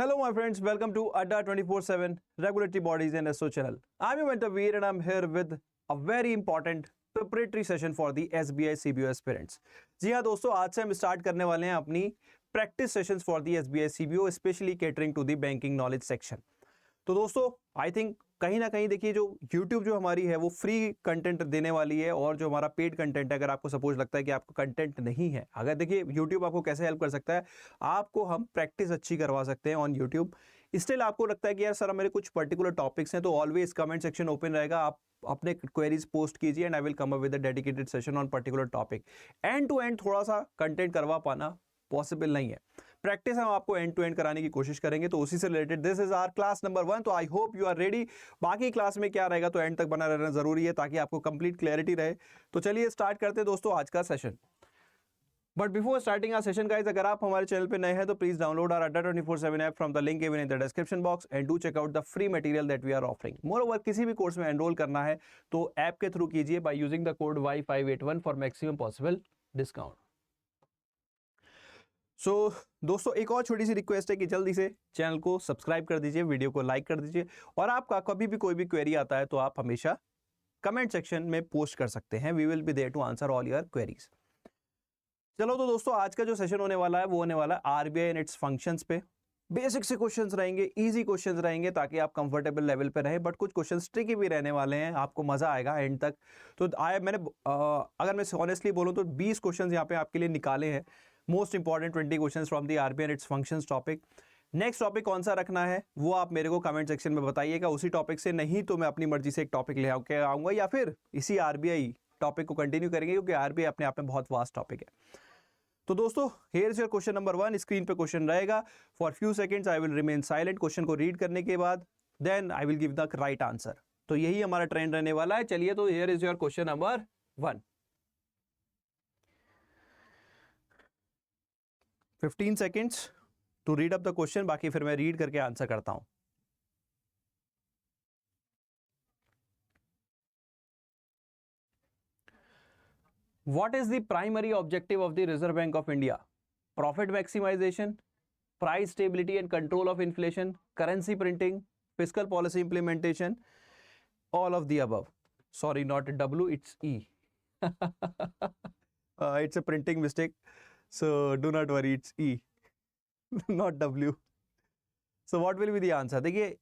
Hello, my friends. Welcome to Adda 24/7 Regulatory Bodies and SO channel. I'm your mentor Veer, and I'm here with a very important preparatory session for the SBI CBO aspirants. जी हाँ दोस्तों, आज से हम start करने वाले हैं अपनी practice sessions for the SBI CBO, specially catering to the banking knowledge section. तो दोस्तों आई थिंक कहीं ना कहीं देखिए जो YouTube जो हमारी है वो फ्री कंटेंट देने वाली है, और जो हमारा पेड कंटेंट है, अगर आपको सपोज लगता है कि आपको कंटेंट नहीं है, अगर देखिए YouTube आपको कैसे हेल्प कर सकता है, आपको हम प्रैक्टिस अच्छी करवा सकते हैं ऑन YouTube. स्टिल आपको लगता है कि यार सर मेरे कुछ पर्टिकुलर टॉपिक्स हैं, तो ऑलवेज कमेंट सेक्शन ओपन रहेगा, आप अपने क्वेरीज पोस्ट कीजिए and I will come up with a dedicated session on particular topic. End to end थोड़ा सा कंटेंट करवा पाना पॉसिबल नहीं है. प्रैक्टिस हम आपको एंड टू एंड कराने की कोशिश करेंगे, तो उसी से related this is our class number 1. तो I hope you are ready. बाकी क्लास में क्या रहेगा तो एंड तक बना रहना जरूरी है ताकि आपको कंप्लीट क्लैरिटी रहे. तो चलिए स्टार्ट करते हैं दोस्तों आज का session. But before starting our session guys, अगर आप हमारे चैनल पे नए हैं तो please download our Adda 24/7 app from the link given in the description box and do check out the free material that we are offering. Moreover किसी भी course में एनरोल करना है तो ऐप के थ्रू कीजिए by using the code Y581 for maximum possible discount. So दोस्तों एक और छोटी सी रिक्वेस्ट है कि जल्दी से चैनल को सब्सक्राइब कर दीजिए, वीडियो को लाइक कर दीजिए, और आपका कभी भी कोई भी क्वेरी आता है तो आप हमेशा कमेंट सेक्शन में पोस्ट कर सकते हैं. We will be there to answer all your queries. चलो तो दोस्तों आज का जो सेशन होने वाला है वो होने वाला है आरबीआई एंड इट्स फंक्शंस पे. बेसिक से क्वेश्चंस रहेंगे, इजी क्वेश्चंस रहेंगे ताकि आप कंफर्टेबल लेवल पे रहे, बट कुछ क्वेश्चंस ट्रिकी भी रहने वाले हैं, आपको मजा आएगा एंड तक. तो अगर मैं ऑनेस्टली बोलूं तो 20 क्वेश्चंस यहाँ पे आपके लिए निकाले हैं. Most important 20 questions from the RBI and it's functions topic. Next topic कौन सा रखना है वो आप मेरे को कमेंट सेक्शन में बताइएगा. उसी टॉपिक से नहीं तो मैं अपनी मर्जी से एक टॉपिक ले आऊंगा, या फिर इसी आरबीआई टॉपिक को कंटिन्यू करेंगे, क्योंकि आरबीआई अपने आप में बहुत वास्ट टॉपिक है. तो दोस्तों here is your question number 1. Screen पे क्वेश्चन रहेगा. For few seconds I will remain silent. Question को रीड करने के बाद then I will give the right answer. तो यही हमारा ट्रेंड रहने वाला है. चलिए तो here is your question number 1. 15 seconds to read up the question, बाकी फिर मैं रीड करके आंसर करता हूं. What is the primary objective of the Reserve Bank of India? Profit maximization, price stability and control of inflation, currency printing, fiscal policy implementation, all of the above. Sorry, not W, it's E. It's a printing mistake, so do not worry, it's E, not W. So what will be the answer? देखिए,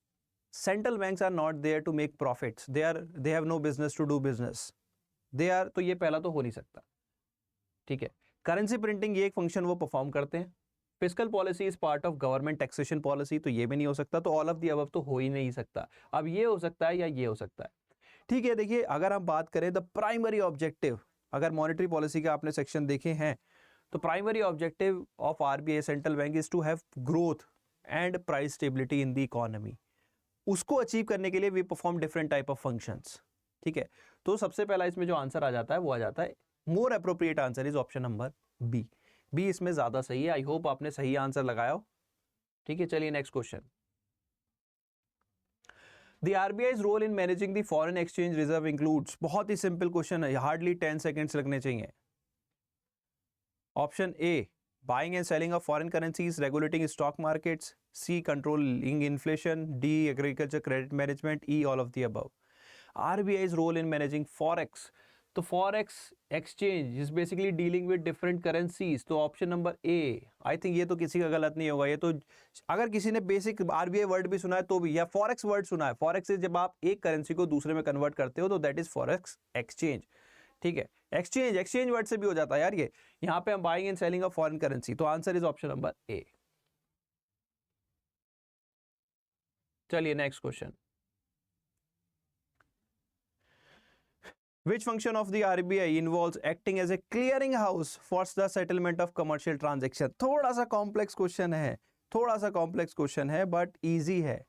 central banks are not there to make profits. They have no business to do business. They are, तो ये पहला तो हो नहीं सकता. ठीक है. करेंसी प्रिंटिंग ये एक फंक्शन वो परफॉर्म करते हैं. Fiscal policy is part of government taxation policy, तो ये भी नहीं हो सकता. तो ऑल ऑफ दी अबव तो हो ही नहीं सकता. अब ये हो सकता है या ये हो सकता है. ठीक है. देखिए अगर हम बात करें द प्राइमरी ऑब्जेक्टिव, अगर मॉनेटरी पॉलिसी का आपने सेक्शन देखे हैं तो primary objective of RBI central bank is to have growth and price stability in the economy. उसको अचीव करने के लिए we perform different type of functions. ठीक है. तो सबसे पहला इसमें जो आंसर आ जाता है वो आ जाता है, more appropriate answer is option number B. B इसमें ज्यादा सही है. आई होप आपने सही आंसर लगाया हो. ठीक है. चलिए next question. The RBI's role in managing the foreign exchange reserve includes. बहुत ही सिंपल क्वेश्चन है, हार्डली 10 सेकेंड्स लगने चाहिए. Option A, buying and selling of foreign currencies, regulating stock markets, C, controlling inflation, D, agriculture credit management, E, all of the above. RBI's role in managing forex. तो forex exchange is basically dealing with different currencies. तो option number ए, आई think ये तो किसी का गलत नहीं होगा. ये तो अगर किसी ने बेसिक RBI वर्ड भी सुना है तो भी, या फॉरेक्स वर्ड सुना है. फॉरेक्स से जब आप एक करेंसी को दूसरे में कन्वर्ट करते हो तो दैट इज फॉरेक्स एक्सचेंज. ठीक है. एक्सचेंज वर्ड से भी हो जाता है यार ये. यहाँ पे हम buying and selling of foreign currency, तो answer is option number A. चलिए next question. Which function of the RBI involves acting as a clearing house for the settlement of commercial transaction? थोड़ा सा कॉम्प्लेक्स क्वेश्चन है, but easy है.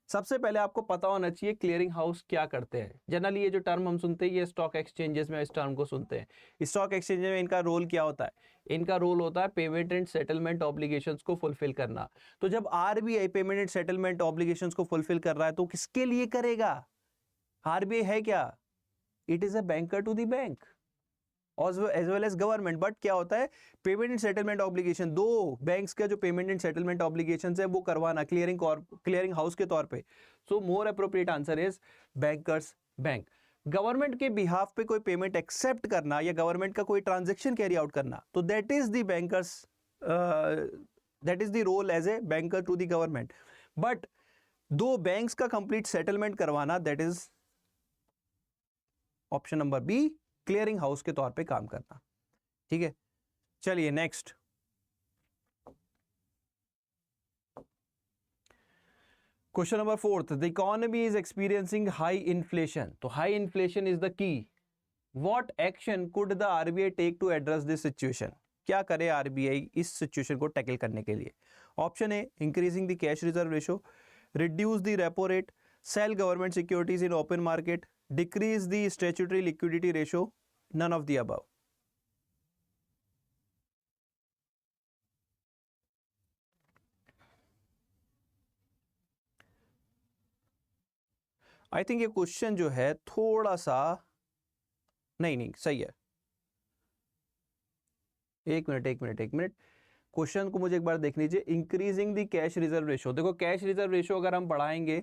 सबसे पहले आपको पता होना चाहिए क्लियरिंग हाउस क्या करते हैं. जनरली ये जो टर्म हम सुनते हैं ये स्टॉक एक्सचेंजेस में इस टर्म को सुनते हैं. स्टॉक एक्सचेंज में इनका रोल क्या होता है? इनका रोल होता है पेमेंट एंड सेटलमेंट ऑब्लिगेशंस को फुलफिल करना. तो जब RBI payment and settlement obligations को फुलफिल कर रहा है तो किसके लिए करेगा? आरबीआई है क्या? It is a banker to the bank. As well as government. But क्या होता है, पेमेंट एंड सेटलमेंट ऑब्लिगेशन, दो बैंक्स का जो पेमेंट एंड सेटलमेंट ऑब्लिगेशन है वो करवाना क्लियरिंग हाउस के तौर पे। So more appropriate answer is bankers bank. Government के बिहाफ पे कोई पेमेंट एक्सेप्ट करना या गवर्नमेंट का कोई ट्रांजेक्शन कैरी आउट करना, तो that is the bankers, that is the role as a banker to the government. But दो बैंक्स का कंप्लीट सेटलमेंट करवाना, that is option number B, clearing house के तौर पे काम करना। ठीक है, चलिए next. Question number 4, the economy is experiencing high inflation. तो high inflation is the key. What action could the RBI take to address this situation? क्या करे आरबीआई इस सिचुएशन को टैकल करने के लिए? Option A, increasing the cash reserve ratio, reduce the repo rate, sell government securities in open market, decrease the statutory liquidity ratio, none of the above. I think ये question जो है थोड़ा सा नहीं सही है। एक मिनट क्वेश्चन को मुझे एक बार देख लीजिए। Increasing the cash reserve ratio, देखो कैश रिजर्व रेशो अगर हम बढ़ाएंगे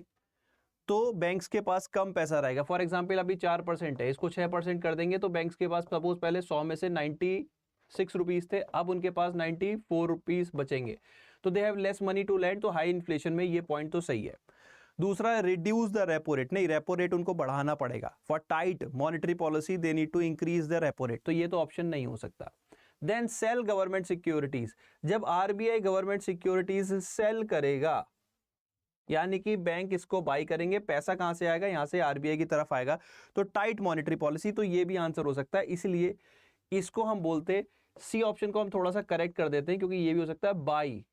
तो बैंक्स के पास कम पैसा रहेगा। फॉर एग्जांपल अभी 4% है, इसको 6% कर देंगे तो बैंक्स के पास सपोज पहले 100 में से 96 रुपीज थे, अब उनके पास 94 रुपीज बचेंगे, तो they have less money to lend. तो हाई इन्फ्लेशन में ये पॉइंट तो सही है। दूसरा है रिड्यूस द रेपो रेट, नहीं रेपो रेट उनको बढ़ाना पड़ेगा। For tight monetary policy they need to increase the repo rate, तो ये तो ऑप्शन नहीं हो सकता। देन सेल गवर्नमेंट सिक्योरिटीज, जब आरबीआई गवर्नमेंट सिक्योरिटीज सेल करेगा यानी कि बैंक इसको बाई करेंगे, पैसा कहां से आएगा, यहां से आरबीआई की तरफ आएगा, तो टाइट मॉनेटरी पॉलिसी, तो ये भी आंसर हो सकता है। इसलिए इसको हम बोलते, सी ऑप्शन को हम थोड़ा सा करेक्ट कर देते हैं, क्योंकि ये भी हो सकता है बाई,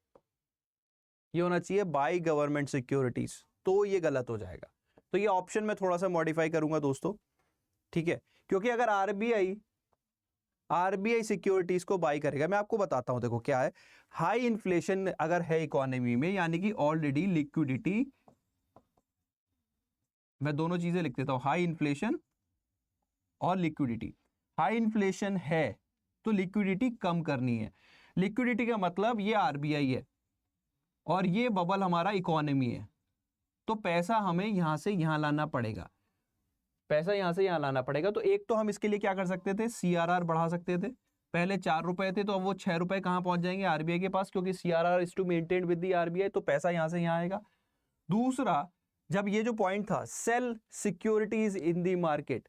ये होना चाहिए बाई गवर्नमेंट सिक्योरिटीज, तो ये गलत हो जाएगा। तो ये ऑप्शन में थोड़ा सा मॉडिफाई करूंगा दोस्तों, ठीक है, क्योंकि अगर आरबीआई सिक्योरिटीज को बाई करेगा, मैं आपको बताता हूं, देखो क्या है, हाई इन्फ्लेशन अगर है इकोनॉमी में, यानी कि ऑलरेडी लिक्विडिटी, मैं दोनों चीजें लिख देता हूं, हाई इन्फ्लेशन और लिक्विडिटी। हाई इन्फ्लेशन है तो लिक्विडिटी कम करनी है। लिक्विडिटी का मतलब ये आरबीआई है और ये बबल हमारा इकोनॉमी है, तो पैसा हमें यहां से यहां लाना पड़ेगा, पैसा यहां से यहां लाना पड़ेगा। तो एक तो हम इसके लिए क्या कर सकते थे, सीआरआर बढ़ा सकते थे। पहले 4 रुपए थे, तो अब वो 6 रुपए कहां पहुंच जाएंगे, आरबीआई के पास, क्योंकि CRR is to maintain with the RBI, तो पैसा यहां से यहां आएगा। दूसरा, जब ये जो पॉइंट था, sell securities in the market,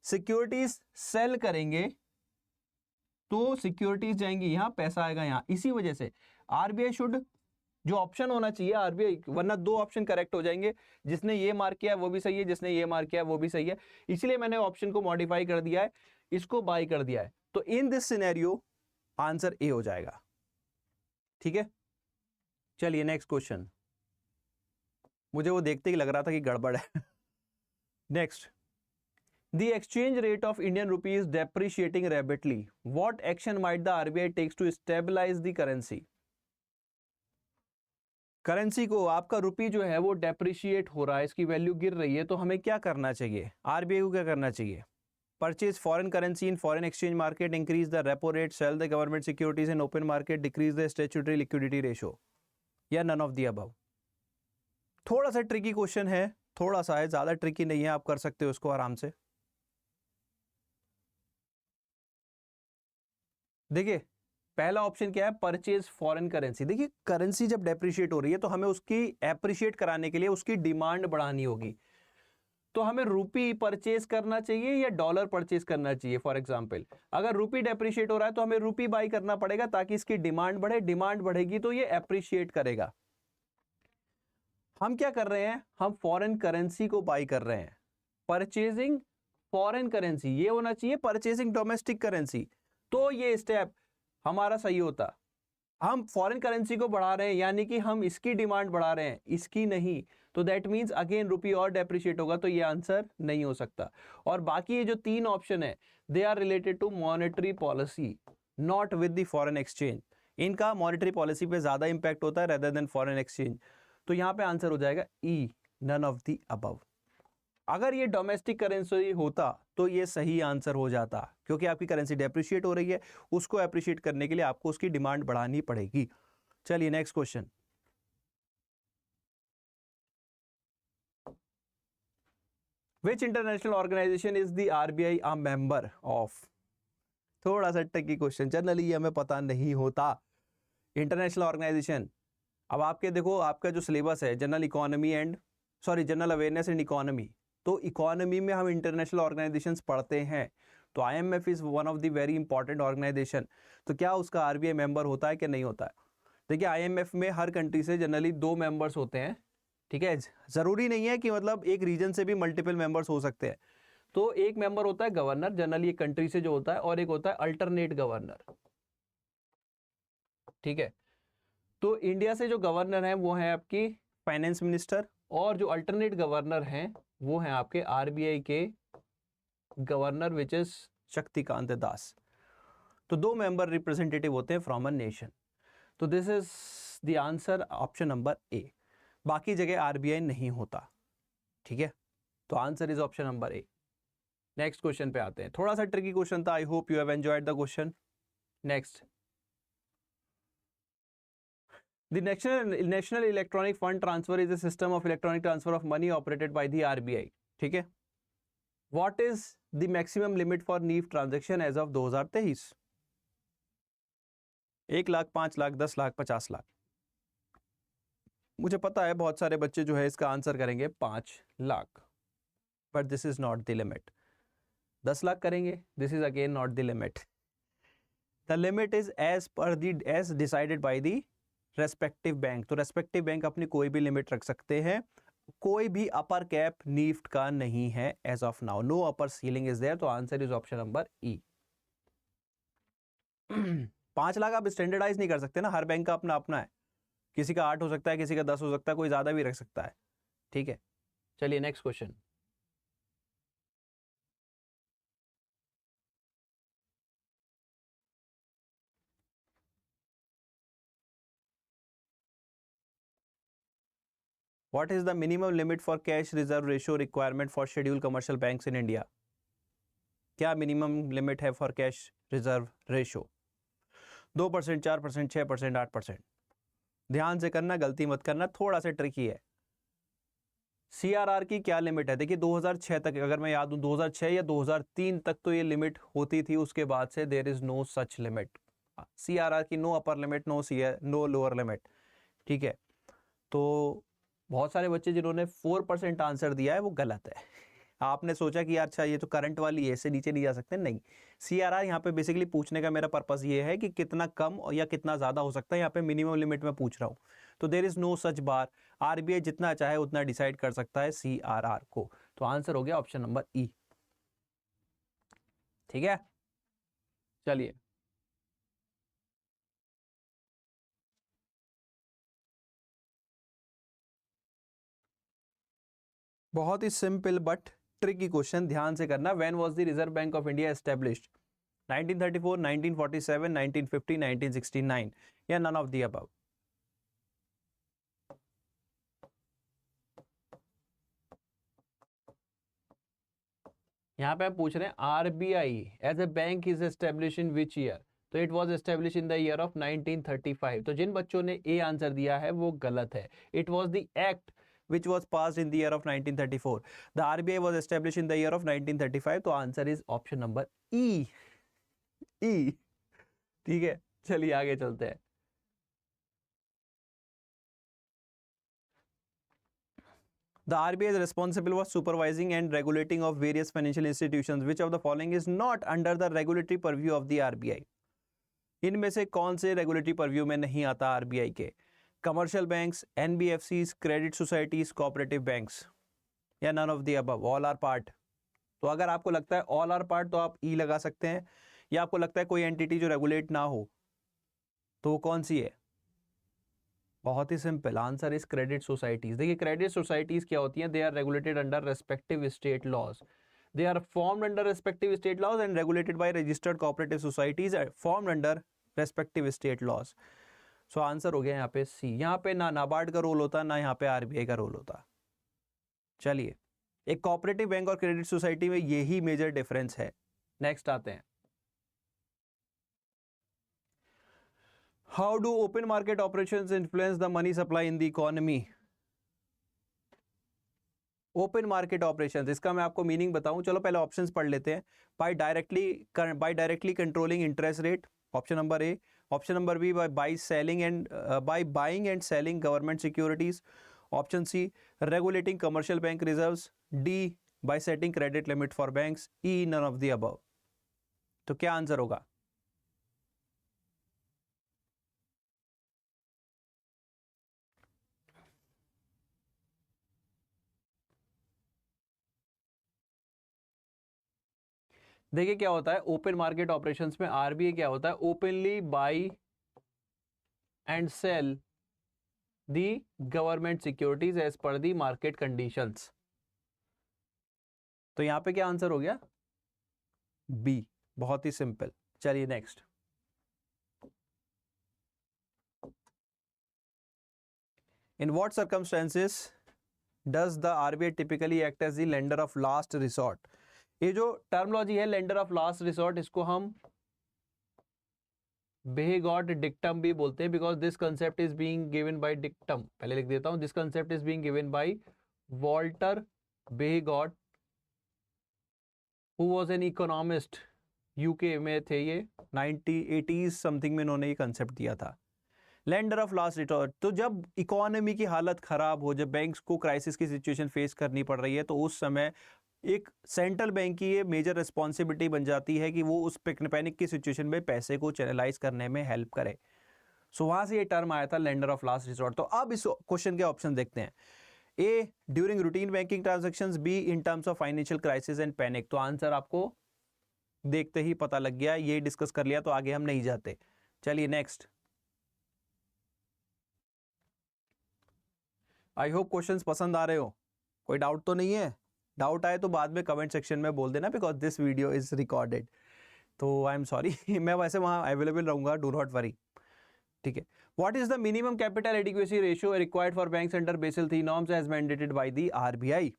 securities sell करेंगे तो सिक्योरिटीज जाएंगी यहां, पैसा आएगा यहां। इसी वजह से आरबीआई शुड, जो ऑप्शन होना चाहिए आरबीआई, वरना दो ऑप्शन करेक्ट हो जाएंगे, जिसने ये मार्क किया है वो भी सही है, जिसने ये मार्क किया है वो भी सही है, इसलिए मैंने ऑप्शन को मॉडिफाई कर दिया है, इसको बाय कर दिया है। तो in this scenario answer A हो जाएगा। ठीक है, चलिए नेक्स्ट क्वेश्चन, मुझे वो देखते ही लग रहा था कि गड़बड़ है। Next, the exchange rate of Indian rupee is depreciating rapidly. What action might the RBI takes to stabilize the currency? Currency को, आपका रुपी जो है वो डेप्रिशिएट हो रहा है, इसकी वैल्यू गिर रही है, तो हमें क्या करना चाहिए, आरबीआई को क्या करना चाहिए? Purchase foreign currency in foreign exchange market, increase the repo rate, sell the government securities in open market, decrease the statutory liquidity ratio, या नन ऑफ द अबव? थोड़ा सा ट्रिकी क्वेश्चन है, थोड़ा सा है, ज्यादा ट्रिकी नहीं है, आप कर सकते हो उसको आराम से। देखिए पहला ऑप्शन क्या है, परचेज फॉरेन करेंसी। देखिए करेंसी जब डेप्रिशिएट हो रही है तो हमें उसकी एप्रिशिएट कराने के लिए उसकी डिमांड बढ़ानी होगी, तो हमें रुपी परचेज करना चाहिए या डॉलर परचेज करना चाहिए। फॉर एग्जांपल अगर रुपी डेप्रिशिएट हो रहा है तो हमें रुपी बाई करना पड़ेगा ताकि इसकी डिमांड बढ़े, डिमांड बढ़ेगी तो ये एप्रिशिएट करेगा। हम क्या कर रहे हैं, हम फॉरेन करेंसी को बाई कर रहे हैं, परचेजिंग फॉरेन करेंसी, ये होना चाहिए परचेजिंग डोमेस्टिक करेंसी, तो ये स्टेप हमारा सही होता। हम फॉरेन करेंसी को बढ़ा रहे हैं, यानी कि हम इसकी डिमांड बढ़ा रहे हैं, इसकी नहीं, तो दैट मींस अगेन रुपी और डेप्रिशिएट होगा, तो ये आंसर नहीं हो सकता। और बाकी ये जो तीन ऑप्शन है, they are related to monetary policy, not with the foreign exchange. इनका मॉनेटरी पॉलिसी पे ज्यादा इंपैक्ट होता है रेदर देन फॉरेन एक्सचेंज, तो यहां पे आंसर हो जाएगा ई, नन ऑफ द अबव। अगर ये डोमेस्टिक करेंसी होता तो ये सही आंसर हो जाता, क्योंकि आपकी करेंसी डेप्रिशिएट हो रही है, उसको अप्रिशिएट करने के लिए आपको उसकी डिमांड बढ़ानी पड़ेगी। चलिए next question. Which international organization is the RBI a member of? थोड़ा सा ट्रिकी क्वेश्चन, जनरली ये हमें पता नहीं होता। इंटरनेशनल ऑर्गेनाइजेशन, अब आपके देखो आपका जो सिलेबस है general economy and general awareness and economy, तो इकोनॉमी में हम इंटरनेशनल ऑर्गेनाइजेशंस पढ़ते हैं, तो IMF is one of the very important organisation. तो क्या उसका आरबीआई मेंबर होता है कि नहीं होता है? देखिए IMF में हर कंट्री से जनरली 2 मेंबर्स होते हैं, ठीक है। जरूरी नहीं है कि मतलब एक रीजन से भी मल्टीपल मेंबर्स हो सकते हैं। तो एक मेंबर होता है गवर्नर, जनरली एक कंट्री से जो होता है, और एक होता है अल्टरनेट गवर्नर, ठीक है। तो इंडिया से जो गवर्नर है वो है आपकी फाइनेंस मिनिस्टर, और जो अल्टरनेट गवर्नर हैं वो हैं आपके आरबीआई के governor, which is Shaktikanta Das. तो 2 मेंबर रिप्रेजेंटेटिव होते हैं फ्रॉम अ नेशन। तो this is the answer, option number ए। बाकी जगह आरबीआई नहीं होता, ठीक है। तो answer is option number A. Next question पे आते हैं, थोड़ा सा ट्रिकी क्वेश्चन था, आई hope you have enjoyed the question. Next, The National Electronic Fund Transfer is a system of electronic transfer of money operated by the RBI. ठीक है। What is the maximum limit for NEFT transaction as of 2023? 1 lakh, 5 lakh, 10 lakh, 50 lakh. मुझे पता है बहुत सारे बच्चे जो है इसका आंसर करेंगे 5 lakh, but this is not the limit. 10 lakh करेंगे, this is again not the limit. The limit is as decided by the respective bank. तो रेस्पेक्टिव बैंक अपनी कोई भी लिमिट रख सकते हैं, कोई भी अपर कैप नीफ्ट का नहीं है as of now, no upper ceiling is there. तो answer is option number E. 5 lakh आप स्टैंडर्डाइज नहीं कर सकते ना, हर बैंक का अपना अपना है, किसी का 8 हो सकता है, किसी का 10 हो सकता है, कोई ज्यादा भी रख सकता है, ठीक है। चलिए next question. What is the minimum limit for cash reserve ratio requirement for scheduled commercial banks in India? क्या मिनिमम लिमिट है फॉर कैश रिजर्व रेशियो? 2%, 4%, 6%, 8%? ध्यान से करना, गलती मत करना, थोड़ा सा ट्रिकी है। CRR की क्या लिमिट है? देखिए 2006 तक, अगर मैं याद हूं 2006 या 2003 तक तो ये लिमिट होती थी, उसके बाद से there is no such limit. CRR की no upper limit, no lower limit, ठीक है। तो बहुत सारे बच्चे जिन्होंने 4% आंसर दिया है वो गलत है। आपने सोचा कि यार अच्छा ये तो करंट वाली है, इससे नीचे नहीं जा सकते, नहीं। CRR यहाँ पे बेसिकली पूछने का मेरा पर्पस ये है कि कितना कम या कितना ज्यादा हो सकता है, यहाँ पे मिनिमम लिमिट में पूछ रहा हूँ। तो there is no such bar, RBI जितना चाहे उतना डिसाइड कर सकता है CRR को। तो आंसर हो गया ऑप्शन नंबर ई, ठीक है। चलिए बहुत ही सिंपल बट ट्रिकी क्वेश्चन, ध्यान से करना। When was the reserve bank of India established? 1934, 1947, 1950, 1969, या नन ऑफ द अबव? यहाँ पे हम पूछ रहे हैं RBI as a bank is establish in which year? तो it was establish in the year of 1935। तो जिन बच्चों ने ए आंसर दिया है वो गलत है। It was the act which was passed in the year of 1934. The RBI was established in the year of 1935. तो answer is option number E, E, ठीक है। चलिए आगे चलते हैं। The RBI is responsible for supervising and regulating of various financial institutions. Which of the following is not under the regulatory purview of the RBI? इनमें से कौन से रेगुलेटरी परव्यू में नहीं आता आरबीआई के? Commercial banks, NBFCs, credit societies, cooperative banks, या none of the above, all are part? तो अगर आपको लगता है ऑल आर पार्ट तो आप ई लगा सकते हैं, या आपको लगता है कोई एंटिटी जो रेगुलेट ना हो तो वो कौन सी है? बहुत ही simple, answer is credit societies. देखिए क्रेडिट सोसाइटीज क्या होती हैं? They are regulated under respective state laws. They are formed under respective state laws and regulated by registered cooperative societies formed under respective state laws. So answer हो गया यहाँ पे सी। यहाँ पे ना नाबार्ड का रोल होता, ना यहाँ पे आरबीआई का रोल होता। चलिए एक कोऑपरेटिव बैंक और क्रेडिट सोसाइटी में यही मेजर डिफरेंस है। नेक्स्ट आते हैं, how do open market operations influence the money supply in the economy. Open market operations, इसका मैं आपको मीनिंग बताऊं, चलो पहले ऑप्शंस पढ़ लेते हैं। By directly controlling interest rate, option number A. Option number B, by buying and selling government securities. Option C, regulating commercial bank reserves. D, by setting credit limit for banks. E, none of the above. तो क्या answer होगा? देखिए क्या होता है open market operations में, RBI क्या होता है, openly buy and sell the government securities as per the market conditions. तो यहां पे क्या आंसर हो गया? बी, बहुत ही सिंपल। चलिए next, in what circumstances does the RBI typically act as the lender of last resort. ये जो टर्मोलॉजी है लेंडर ऑफ लास्ट रिसोर्ट, इसको हम बेहगॉट डिक्टम भी बोलते हैं, because this concept is being given by dictum. पहले लिख देता हूं, this concept is being given by Walter Bagehot, who was an economist, UK में थे ये, 1980s समथिंग में इन्होंने ये कंसेप्ट दिया था, लेंडर ऑफ लास्ट रिसोर्ट। तो जब इकोनॉमी की हालत खराब हो, जब बैंक्स को क्राइसिस की सिचुएशन फेस करनी पड़ रही है, तो उस समय एक सेंट्रल बैंक की ये मेजर रिस्पॉन्सिबिलिटी बन जाती है कि वो उस पैनिक की सिचुएशन में पैसे को चैनलाइज करने में हेल्प करे। सो वहां से ये टर्म आया था लेंडर ऑफ लास्ट रिसोर्ट। तो अब इस क्वेश्चन के ऑप्शन देखते हैं। A, during routine banking transactions. B, in terms of financial crisis and panic. तो आंसर आपको देखते ही पता लग गया, ये डिस्कस कर लिया तो आगे हम नहीं जाते। चलिए नेक्स्ट, आई होप क्वेश्चंस पसंद आ रहे हो, कोई डाउट तो नहीं है? डाउट आए तो बाद में कमेंट सेक्शन में बोल देना, because this video is recorded. तो आई एम सॉरी मैं वैसे वहां अवेलेबल रहूंगा, डू नॉट वरी, ठीक है। What is the minimum capital adequacy ratio required for banks under Basel III norms as mandated by the RBI.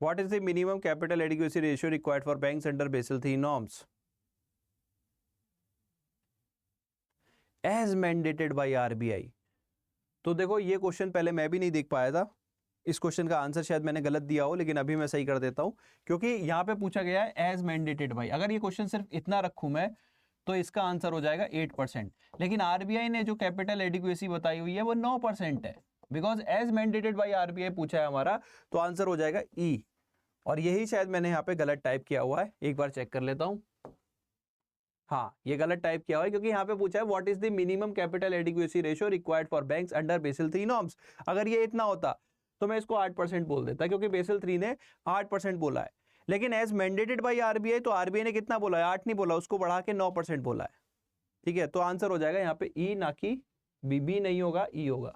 What is the minimum capital adequacy ratio required for banks under Basel III norms as mandated by RBI? तो देखो ये question पहले मैं भी नहीं देख पाया था, इस क्वेश्चन का आंसर शायद मैंने गलत दिया हो, लेकिन अभी मैं सही कर देता हूं, क्योंकि यहां पे पूछा गया है एज मैंडेटेड बाई। अगर ये क्वेश्चन सिर्फ इतना रखूं मैं तो इसका आंसर हो जाएगा 8%, लेकिन आरबीआई ने जो कैपिटल एडिक्वेसी बताई हुई है वो 9% है, because as mandated by RBI पूछा है हमारा, तो आंसर हो जाएगा ई। और यही शायद मैंने यहाँ पे गलत टाइप किया हुआ है, एक बार चेक कर लेता हूं। हाँ, ये गलत टाइप किया हुआ है, क्योंकि यहाँ पे पूछा है what is the minimum capital adequacy ratio required for banks under Basel III norms. अगर ये इतना होता तो मैं इसको 8% बोल देता, क्योंकि बेसल III ने 8% बोला है, लेकिन एज मैंडेटेड बाई आरबीआई, तो आरबीआई ने कितना बोला है? 8 नहीं बोला, उसको बढ़ा के 9% बोला है, ठीक है। तो आंसर हो जाएगा यहाँ पे ई, ना कि बी नहीं होगा, ई होगा।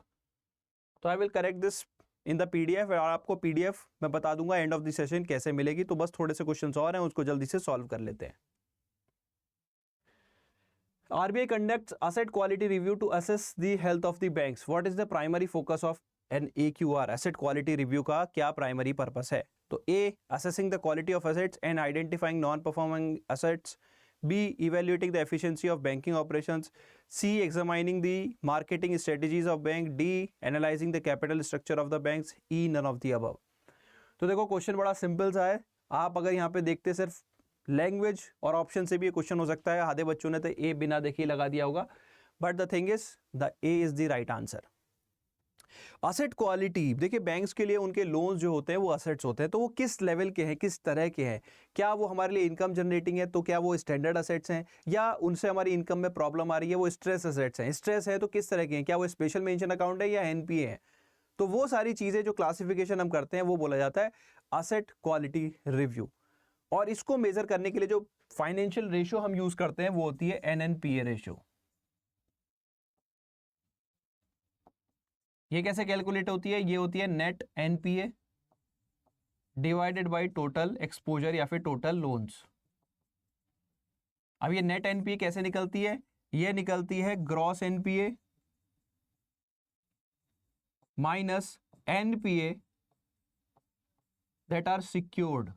तो I will correct this in the PDF, और आपको पीडीएफ मैं बता दूंगा एंड ऑफ द सेशन कैसे मिलेगी। तो बस थोड़े से क्वेश्चंस और हैं, उसको जल्दी से सॉल्व कर लेते हैं। RBI conducts asset quality review to assess the health of the banks. What is the primary focus of an AQR? Asset quality review का क्या primary purpose है? तो A, assessing the quality of assets and identifying non-performing assets. B, evaluating the efficiency of banking operations. C, examining the marketing strategies of bank. D, analyzing the capital structure of the banks. E, none of the above. तो देखो question बड़ा simple सा है, आप अगर यहाँ पे देखते सिर्फ लैंग्वेज और ऑप्शन से भी ये क्वेश्चन हो सकता है, आधे बच्चों ने तो ए बिना देखे लगा दिया होगा, but the thing is the A is the right answer. Asset quality, देखिए बैंक्स के लिए उनके लोन्स जो होते हैं वो असेट्स होते हैं, तो वो किस लेवल के हैं, किस तरह के हैं, क्या वो हमारे लिए इनकम जनरेटिंग है, तो क्या वो स्टैंडर्ड असेट्स हैं, या उनसे हमारी इनकम में प्रॉब्लम आ रही है, वो स्ट्रेस असेट्स हैं। स्ट्रेस है तो किस तरह के हैं, क्या वो स्पेशल मेंशन अकाउंट है या एनपीए है। तो वो सारी चीजें जो क्लासिफिकेशन हम करते हैं वो बोला जाता है असेट क्वालिटी रिव्यू। और इसको मेजर करने के लिए जो फाइनेंशियल रेशियो हम यूज करते हैं वो होती है एनएनपीए रेशियो। ये कैसे कैलकुलेट होती है? ये होती है net NPA divided by total exposure या फिर टोटल लोन्स। अब ये नेट एनपीए कैसे निकलती है, ये निकलती है gross NPA minus NPA that are secured.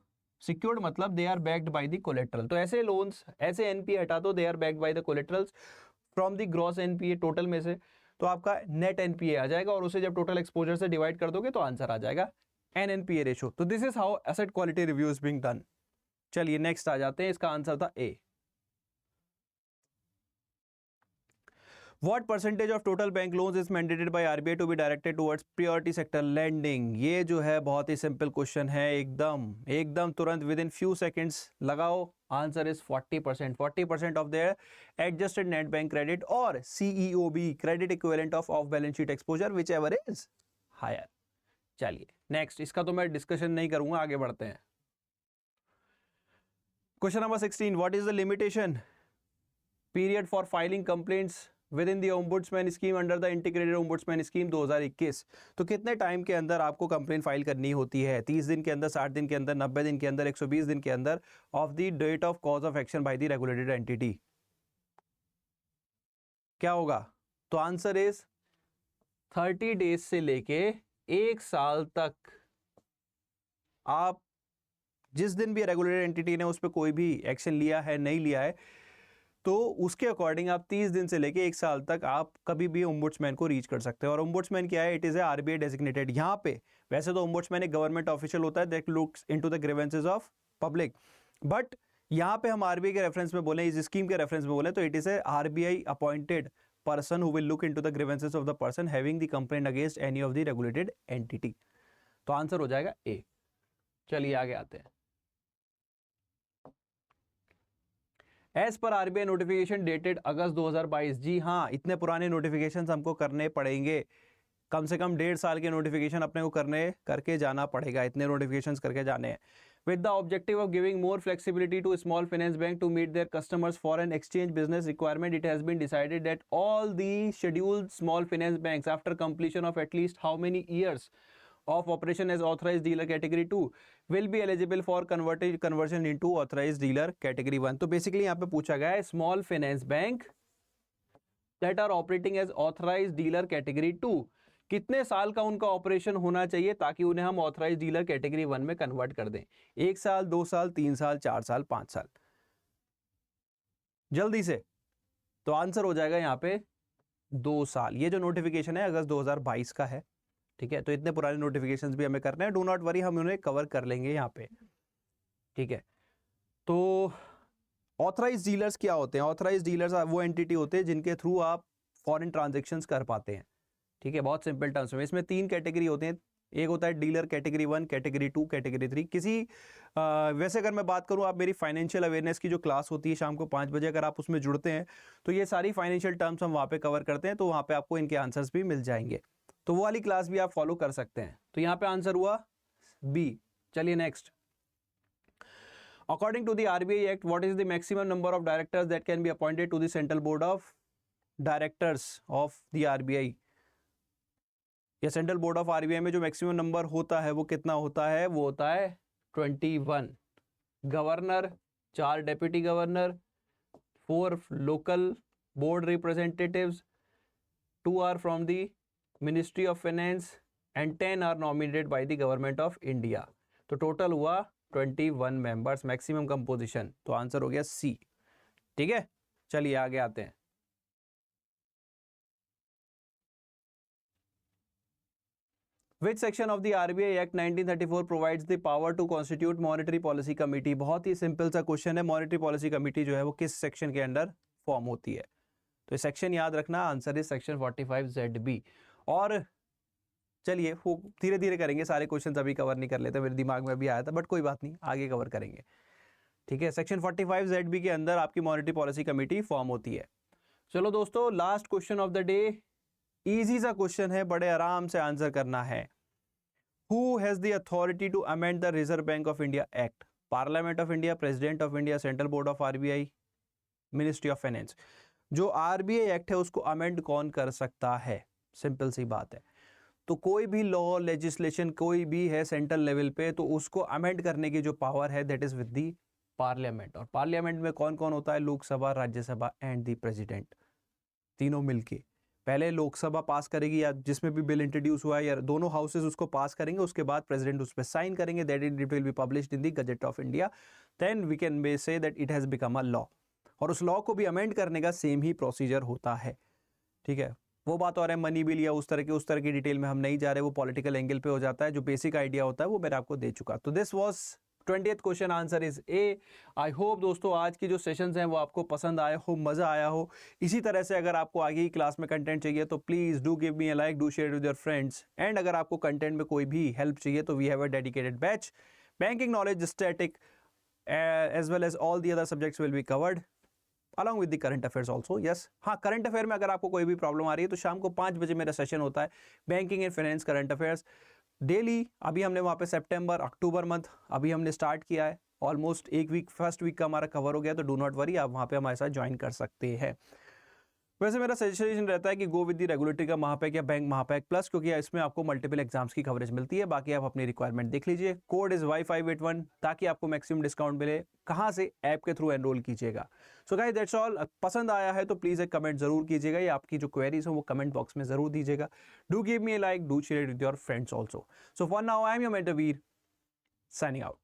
Secured मतलब they are backed by the collateral. तो ऐसे लोन्स, ऐसे एनपीए हटा दो, they are backed by the collaterals from the gross NPA total में से, तो आपका नेट एनपीए आ जाएगा और उसे जब टोटल एक्सपोजर से डिवाइड कर दोगे तो आंसर आ जाएगा एनएनपीए रेशो। तो this is how asset quality review is being done. चलिए नेक्स्ट आ जाते हैं, इसका आंसर था ए। What percentage of total bank loans is mandated by RBI to be directed towards priority sector lending? ये जो है बहुत ही सिंपल क्वेश्चन है, एकदम एकदम तुरंत विद इन फ्यू सेकेंड्स लगाओ। Answer is 40%। 40% of their adjusted net bank credit और CEOB credit equivalent of balance sheet exposure whichever is higher. चलिए नेक्स्ट, इसका तो मैं डिस्कशन नहीं करूंगा, आगे बढ़ते हैं। Question number 16, what is the limitation period for filing complaints within the ombudsman scheme under the integrated ombudsman scheme 2021? तो कितने टाइम के अंदर आपको कंप्लेंट फाइल करनी होती है? 30 दिन के अंदर, 60 दिन के अंदर, 90 दिन के अंदर, 120 दिन के अंदर of the date of cause of action by the regulated entity. क्या होगा? तो आंसर इज 30 डेज से लेके 1 साल तक। आप जिस दिन भी रेगुलेटेड एंटिटी ने उस पर कोई भी एक्शन लिया है, नहीं लिया है, तो उसके अकॉर्डिंग आप 30 दिन से लेके 1 साल तक आप कभी भी ओम्बुड्समैन को रीच कर सकते हो। और ओम्बुड्समैन क्या है? It is a RBI designated. यहाँ पे वैसे तो ओम्बुड्समैन एक गवर्नमेंट ऑफिशियल होता है that looks into the grievances of public, but यहाँ पे हम आरबीआई के रेफरेंस में बोले, इस स्कीम के रेफरेंस में बोले, तो it is a RBI appointed person who will look into the grievances of the person having the complaint against any of the regulated entity। तो आंसर हो जाएगा ए। चलिए आगे आते हैं। एज पर आरबीआई नोटिफिकेशन डेटेड अगस्त 2022। जी हाँ, इतने पुराने नोटिफिकेशन हमको करने पड़ेंगे, कम से कम 1.5 साल के नोटिफिकेशन अपने को करके जाना पड़ेगा, इतने नोटिफिकेशंस करके जाने हैं। with the objective of giving more flexibility to small finance bank to meet their customers foreign exchange business requirement, it has been decided that all the scheduled small finance banks after completion of at least how many years of operation as authorized dealer category 2 will be eligible for conversion into authorized dealer category 1। तो basically यहाँ पे पूछा गया है small finance bank that are operating as authorized dealer category 2 कितने साल का उनका ऑपरेशन होना चाहिए ताकि उन्हें हम ऑथराइज डीलर कैटेगरी 1 में कन्वर्ट कर दें। 1 साल, 2 साल, 3 साल, 4 साल, 5 साल, जल्दी से। तो आंसर हो जाएगा यहाँ पे 2 साल। ये जो नोटिफिकेशन है अगस्त 2022 का है, ठीक है। तो इतने पुराने नोटिफिकेशंस भी हमें करने हैं, डू नॉट वरी, हम उन्हें कवर कर लेंगे यहाँ पे, ठीक है। तो ऑथराइज डीलर्स क्या होते हैं? ऑथराइज डीलर्स वो एंटिटी होते हैं जिनके थ्रू आप फॉरेन ट्रांजेक्शन्स कर पाते हैं, ठीक है। बहुत सिंपल टर्म्स में इसमें 3 कैटेगरी होते हैं। एक होता है डीलर कैटेगरी 1, कैटेगरी 2, कैटेगरी 3। किसी वैसे अगर मैं बात करूं, आप मेरी फाइनेंशियल अवेयरनेस की जो क्लास होती है शाम को 5 बजे, अगर आप उसमें जुड़ते हैं तो ये सारी फाइनेंशियल टर्म्स हम वहाँ पे कवर करते हैं, तो वहाँ पे आपको इनके आंसर्स भी मिल जाएंगे। तो वो वाली क्लास भी आप फॉलो कर सकते हैं। तो यहाँ पे आंसर हुआ बी। चलिए next. According to the RBI act, what is the maximum number of directors that can be appointed to the central board of directors of the RBI? या सेंट्रल बोर्ड ऑफ आरबीआई में जो maximum number होता है वो कितना होता है? वो होता है 21। Governor, 4 deputy governor, 4 local board representatives, 2 are from the ministry of finance and 10 are nominated by the government of India. तो टोटल हुआ 21 मेंबर्स मैक्सिमम कंपोजिशन। तो आंसर हो गया सी, ठीक है। चलिए आगे आते हैं। Which section of the RBI Act 1934 provides the power to constitute monetary policy committee? बहुत ही सिंपल सा क्वेश्चन है। मॉनेटरी पॉलिसी कमेटी जो है वो किस सेक्शन के अंडर फॉर्म होती है? तो सेक्शन याद रखना, आंसर इज सेक्शन 45ZB। और चलिए वो धीरे धीरे करेंगे, सारे क्वेश्चन अभी कवर नहीं कर लेते, मेरे दिमाग में अभी आया था, बट कोई बात नहीं, आगे कवर करेंगे, ठीक है। सेक्शन 45ZB के अंदर आपकी मॉनेटरी पॉलिसी कमेटी फॉर्म होती है। चलो दोस्तों, last question of the day, easy सा क्वेश्चन है, बड़े आराम से आंसर करना है। Who has the authority to amend the Reserve Bank of India Act? Parliament of India, President of India, Central Board of RBI, Ministry of Finance। जो RBI act है उसको अमेंड कौन कर सकता है? सिंपल सी बात है। तो कोई भी लॉ, लेजिस्लेशन कोई भी है सेंट्रल लेवल पे, तो उसको अमेंड करने की जो पावर है that is with the parliament, और पार्लियामेंट में कौन कौन होता है? Lok Sabha, Rajya Sabha and the president, तीनों मिलके। पहले लोकसभा पास करेगी या जिसमें भी बिल इंट्रोड्यूस हुआ है या दोनों हाउसेस उसको पास करेंगे, उसके बाद प्रेसिडेंट उस पर साइन करेंगे, that it will be published in the gazette of India, then we can say that it has become a law. और उस लॉ को भी अमेंड करने का सेम ही प्रोसीजर होता है, ठीक है। वो बात और है मनी बिल या उस तरह की डिटेल में हम नहीं जा रहे, वो पॉलिटिकल एंगल पे हो जाता है। जो बेसिक आइडिया होता है वो मैंने आपको दे चुका। तो this was 20th question, answer is a. I hope दोस्तों आज की जो सेशंस हैं वो आपको पसंद आए हो, मज़ा आया हो। इसी तरह से अगर आपको आगे की क्लास में कंटेंट चाहिए तो please do give me a like, do share with your friends. And अगर आपको कंटेंट में कोई भी हेल्प चाहिए तो we have a dedicated batch, banking knowledge, static as well as all the other subjects will be covered along with the current affairs also. Yes, हाँ, current affair में अगर आपको कोई भी प्रॉब्लम आ रही है तो शाम को 5 बजे मेरा सेशन होता है, banking and finance current affairs daily. अभी हमने वहाँ पे सितंबर अक्टूबर मंथ अभी हमने स्टार्ट किया है, ऑलमोस्ट एक वीक, फर्स्ट वीक का हमारा कवर हो गया, तो डू नॉट वरी, आप वहाँ पे हमारे साथ ज्वाइन कर सकते हैं। वैसे मेरा सजेशन रहता है कि गो विद द रेगुलेटरी का महापैक या बैंक महापैक प्लस, क्योंकि इसमें आपको मल्टीपल एग्जाम्स की कवरेज मिलती है। बाकी आप अपनी रिक्वायरमेंट देख लीजिए। कोड इज Y581 ताकि आपको मैक्सिमम डिस्काउंट मिले। कहाँ से? ऐप के थ्रू एनरोल कीजिएगा। So guys that's all. पसंद आया है तो प्लीज़ एक कमेंट जरूर कीजिएगा, या आपकी जो क्वेरीज हो वो कमेंट बॉक्स में जरूर दीजिएगा। Do give me a like, do share it with your friends also. So for now I am your mentor Veer, signing out.